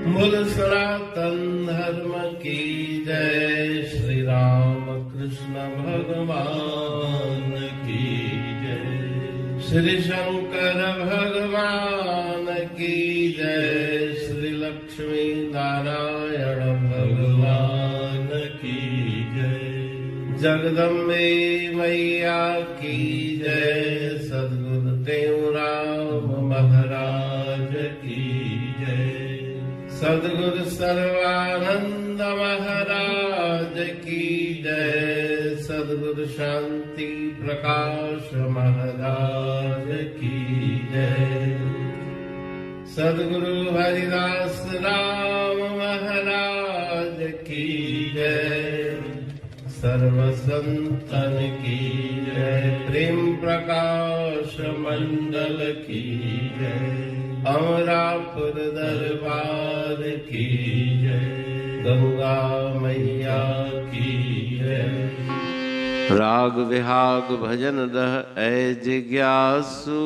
बोल सनातन धर्म की जय। श्री राम कृष्ण भगवान की जय। श्री शंकर भगवान की जय। श्री लक्ष्मी नारायण भगवान की जय। जगदम्बे मैया की जय। सद्गुरु देवराम महाराज की जय। सद्गुरु सर्वानंद महाराज की जय। सद्गुरु शांति प्रकाश महाराज की जय। सद्गुरु हरिदास राम महाराज की जय। सर्व संतन की जय। प्रेम प्रकाश मंडल की जय। अमरापुर दरबार की जय। गंगा मैया की जय। राग विहाग भजन दह ऐ जिज्ञासु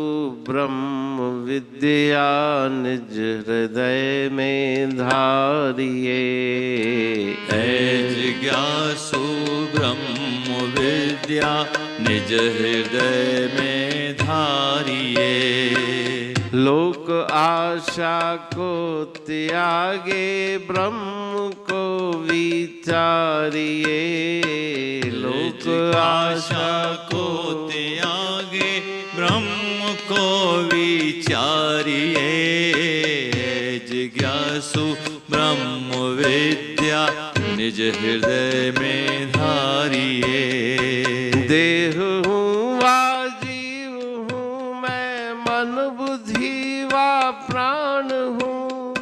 ब्रह्म विद्या निज हृदय में धारिये। ऐ जिज्ञासु ब्रह्म विद्या निज हृदय में धारिये। लोक आशा को त्यागे ब्रह्म को विचारिये। लोक आशा को त्यागे ब्रह्म को विचारिये। जिज्ञासु ब्रह्म विद्या निज हृदय में धारिये। देह हूँ वा जीव हूँ मैं, मन बुद्धि वा प्राण हूँ।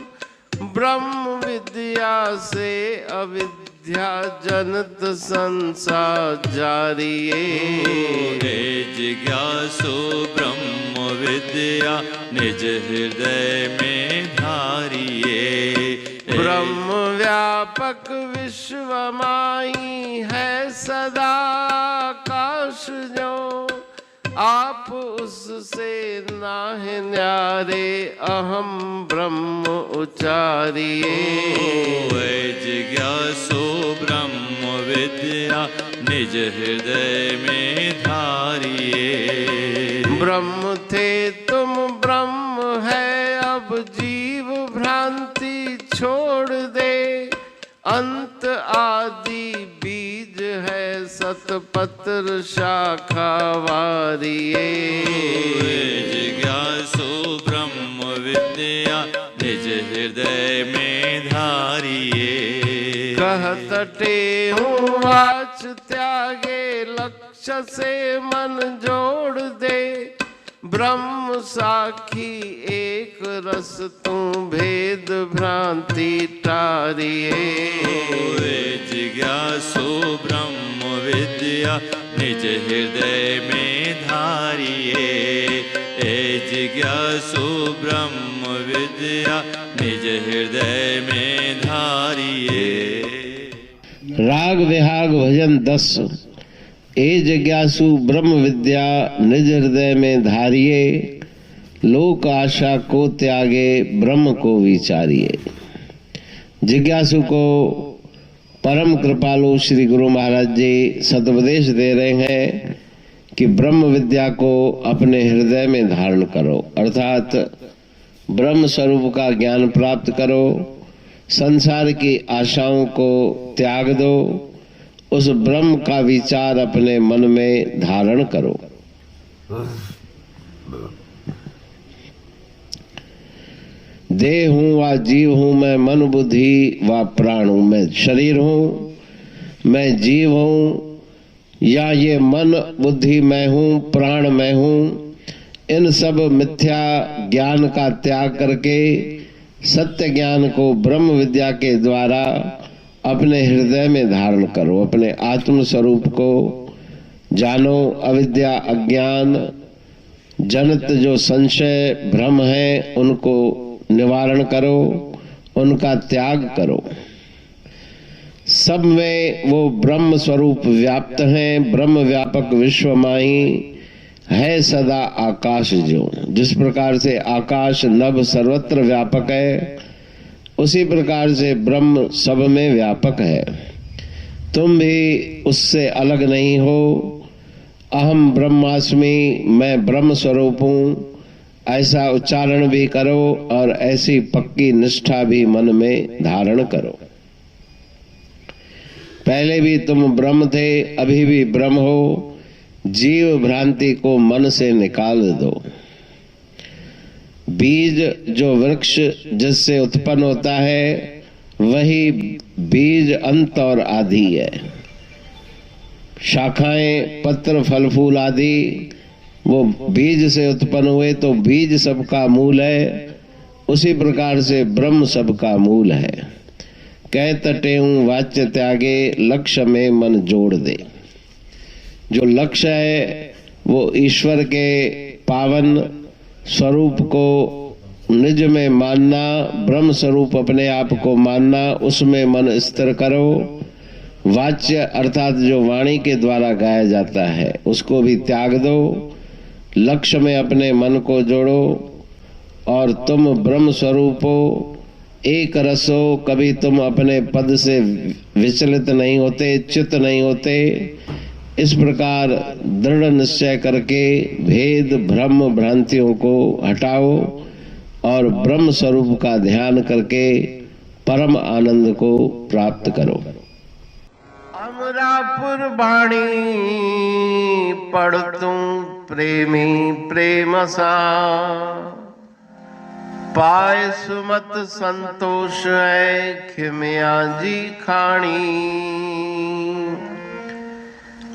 ब्रह्म विद्या से अविद्या जनत संसार जारिये। जिज्ञासु ब्रह्म विद्या निज हृदय में धारिये। ब्रह्म व्यापक विश्व माई है सदा आकाश जो। आप उससे नाहे न्यारे अहम ब्रह्म उचारिये। जिज्ञासु ब्रह्म विद्या निज हृदय में धारिये। ब्रह्म थे तुम ब्रह्म है अब जीव भ्रांति छोड़ दे। अंत आदि बीज है सतपत्र शाखा वारिये। जिज्ञासु ब्रह्म विद्या निज हृदय में धारिये। कहतटे हूँ वाच त्यागे लक्ष्य से मन जोड़ दे। ब्रह्म साखी एक रस तू भेद भ्रांति टारिये। जिज्ञासु ब्रह्म विद्या निज हृदय में धारिये। जिज्ञासु ब्रह्म विद्या निज हृदय में धारिये। राग विहाग भजन 10। ए जिज्ञासु ब्रह्म विद्या निज हृदय में धारिये। लोक आशा को त्यागे ब्रह्म को विचारिये। जिज्ञासु को परम कृपालु श्री गुरु महाराज जी सदुपदेश दे रहे हैं कि ब्रह्म विद्या को अपने हृदय में धारण करो, अर्थात ब्रह्म स्वरूप का ज्ञान प्राप्त करो। संसार की आशाओं को त्याग दो। उस ब्रह्म का विचार अपने मन में धारण करो। देह हूँ व जीव हूँ मैं, मन बुद्धि व प्राण हूँ। मैं शरीर हूँ, मैं जीव हूँ, या ये मन बुद्धि मैं हूँ, प्राण मैं हूँ। इन सब मिथ्या ज्ञान का त्याग करके सत्य ज्ञान को ब्रह्म विद्या के द्वारा अपने हृदय में धारण करो। अपने आत्म स्वरूप को जानो। अविद्या अज्ञान जनित जो संशय भ्रम है उनको निवारण करो, उनका त्याग करो। सब में वो ब्रह्म स्वरूप व्याप्त हैं। ब्रह्म व्यापक विश्व माही है सदा आकाश जो। जिस प्रकार से आकाश नभ सर्वत्र व्यापक है, उसी प्रकार से ब्रह्म सब में व्यापक है। तुम भी उससे अलग नहीं हो। अहम ब्रह्मास्मि, मैं ब्रह्म स्वरूप हूँ, ऐसा उच्चारण भी करो और ऐसी पक्की निष्ठा भी मन में धारण करो। पहले भी तुम ब्रह्म थे, अभी भी ब्रह्म हो। जीव भ्रांति को मन से निकाल दो। बीज जो वृक्ष जिससे उत्पन्न होता है, वही बीज अंत और आदि है। शाखाएं, पत्र, फल फूल आदि वो बीज से उत्पन्न हुए, तो बीज सबका मूल है। उसी प्रकार से ब्रह्म सबका मूल है। कह तटे हूं वाच्य त्यागे, लक्ष्य में मन जोड़ दे। जो लक्ष्य है वो ईश्वर के पावन स्वरूप को निज में मानना, ब्रह्म स्वरूप अपने आप को मानना, उसमें मन स्थिर करो। वाच्य अर्थात जो वाणी के द्वारा गाया जाता है, उसको भी त्याग दो। लक्ष्य में अपने मन को जोड़ो और तुम ब्रह्म स्वरूप हो, एक रस हो। कभी तुम अपने पद से विचलित नहीं होते, चित नहीं होते। इस प्रकार दृढ़ निश्चय करके भेद, भ्रम, भ्रांतियों को हटाओ और ब्रह्म स्वरूप का ध्यान करके परम आनंद को प्राप्त करो। अमरापुर बाणी पढ़ तुम प्रेमी प्रेम सा, पाए सुमत संतोष है खिमिया जी खाणी।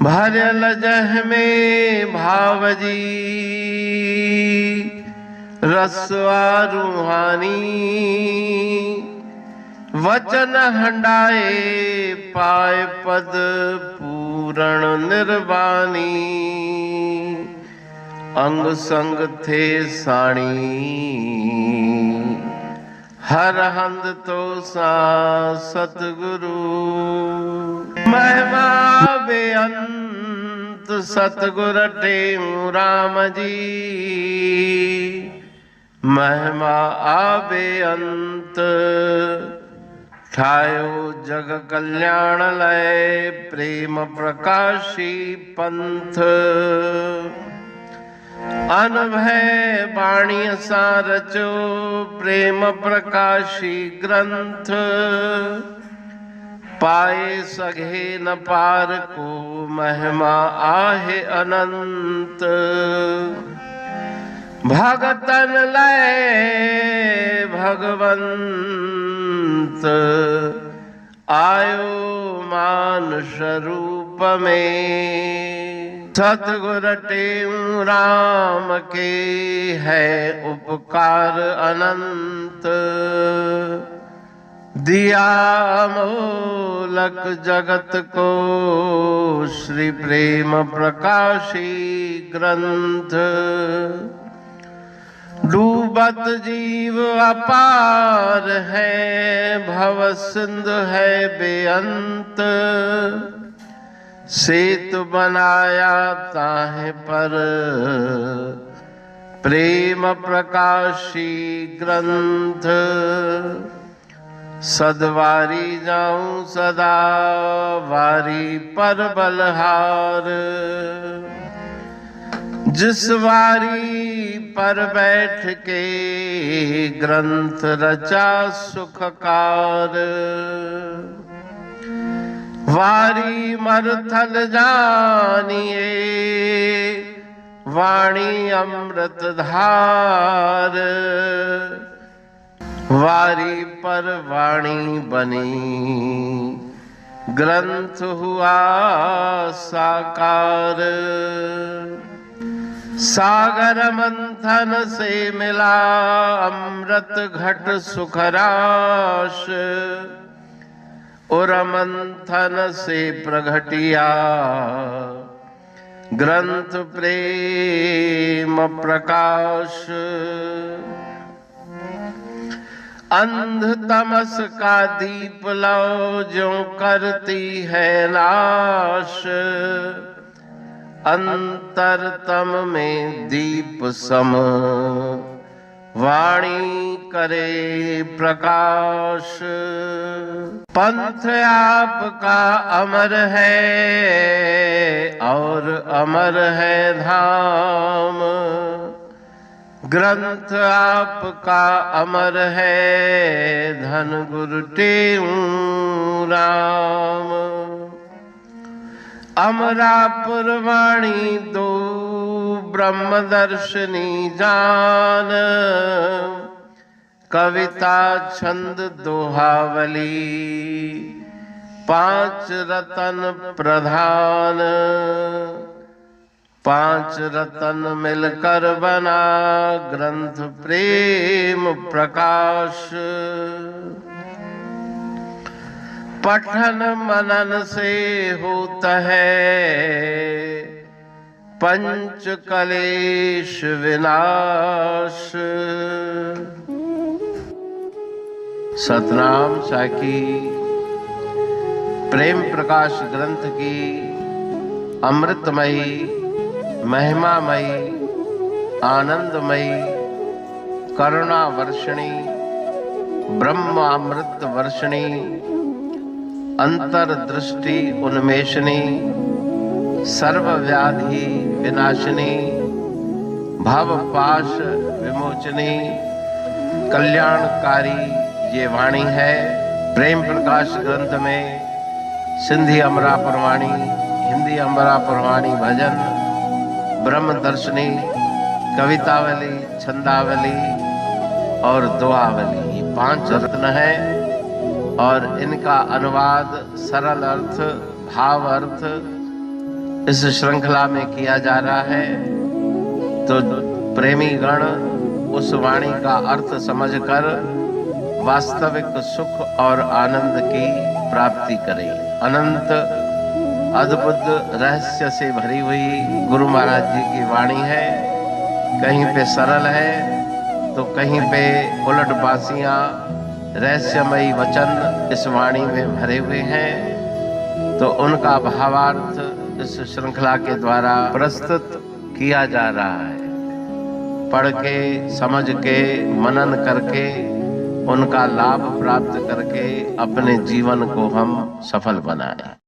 भरल जह में भावजी रसवा रूहानी, वचन हंडाए पाए पद पूरण निर्वाणी। अंग संग थे साणी हर हंद तो सा सतगुरु। महिमा बेअंत सतगुर टेऊ राम जी, महिमा आबे अंत ठायो जग कल्याण लय प्रेम प्रकाशी पंथ। अनभय बाणी सा रचो प्रेम प्रकाशी ग्रंथ। पाए सघे न पार को महिमा आहे अनंत। भगतन लय भगवंत आयो मानुष रूप में। सतगुर टेऊ राम के है उपकार अनंत। दिया मोलक जगत को श्री प्रेम प्रकाशी ग्रंथ। डूबत जीव अपार है भव सिंधु है बेअंत। सेतु बनाया ताहे पर प्रेम प्रकाशी ग्रंथ। सदवारी जाऊं सदा वारी पर बलहार। जिस वारी पर बैठ के ग्रंथ रचा सुखकार। वारी मरथल जानिए वाणी अमृत धार। वारी पर वाणी बनी ग्रंथ हुआ साकार। सागर मंथन से मिला अमृत घट सुखराश। और मंथन से प्रगटिया ग्रंथ प्रेम प्रकाश। अंध तमस का दीप लो जो करती है नाश। अंतरतम में दीप सम वाणी करे प्रकाश। पंथ आपका अमर है और अमर है धाम। ग्रंथ आपका अमर है धन गुरु टेऊ राम। अमरापुर वाणी दो ब्रह्मदर्शनी जान। कविता छंद दोहावली पांच रतन प्रधान। पांच रतन मिलकर बना ग्रंथ प्रेम प्रकाश। पठन मनन से होता है पंच कलेश विनाश। सतनाम साखी प्रेम प्रकाश ग्रंथ की अमृतमयी महिमामयी आनंदमयी करुणा वर्षिणी ब्रह्मामृत वर्षिणी अंतर्दृष्टि उन्मेषणी सर्वव्याधि विनाशिनी भवपाश विमोचनी कल्याणकारी ये वाणी है। प्रेम प्रकाश ग्रंथ में सिंधी अमरापुर वाणी, हिंदी अमरापुर वाणी भजन, ब्रह्मदर्शनी, कवितावली, छंदावली और दुआवली, ये पांच रत्न है और इनका अनुवाद सरल अर्थ भाव अर्थ इस श्रृंखला में किया जा रहा है। तो प्रेमी गण उस वाणी का अर्थ समझकर वास्तविक सुख और आनंद की प्राप्ति करें। अनंत अद्भुत रहस्य से भरी हुई गुरु महाराज जी की वाणी है। कहीं पे सरल है तो कहीं पे उलट बासियां रहस्यमयी वचन इस वाणी में भरे हुए हैं। तो उनका भावार्थ इस श्रृंखला के द्वारा प्रस्तुत किया जा रहा है। पढ़ के समझ के मनन करके उनका लाभ प्राप्त करके अपने जीवन को हम सफल बनाएं।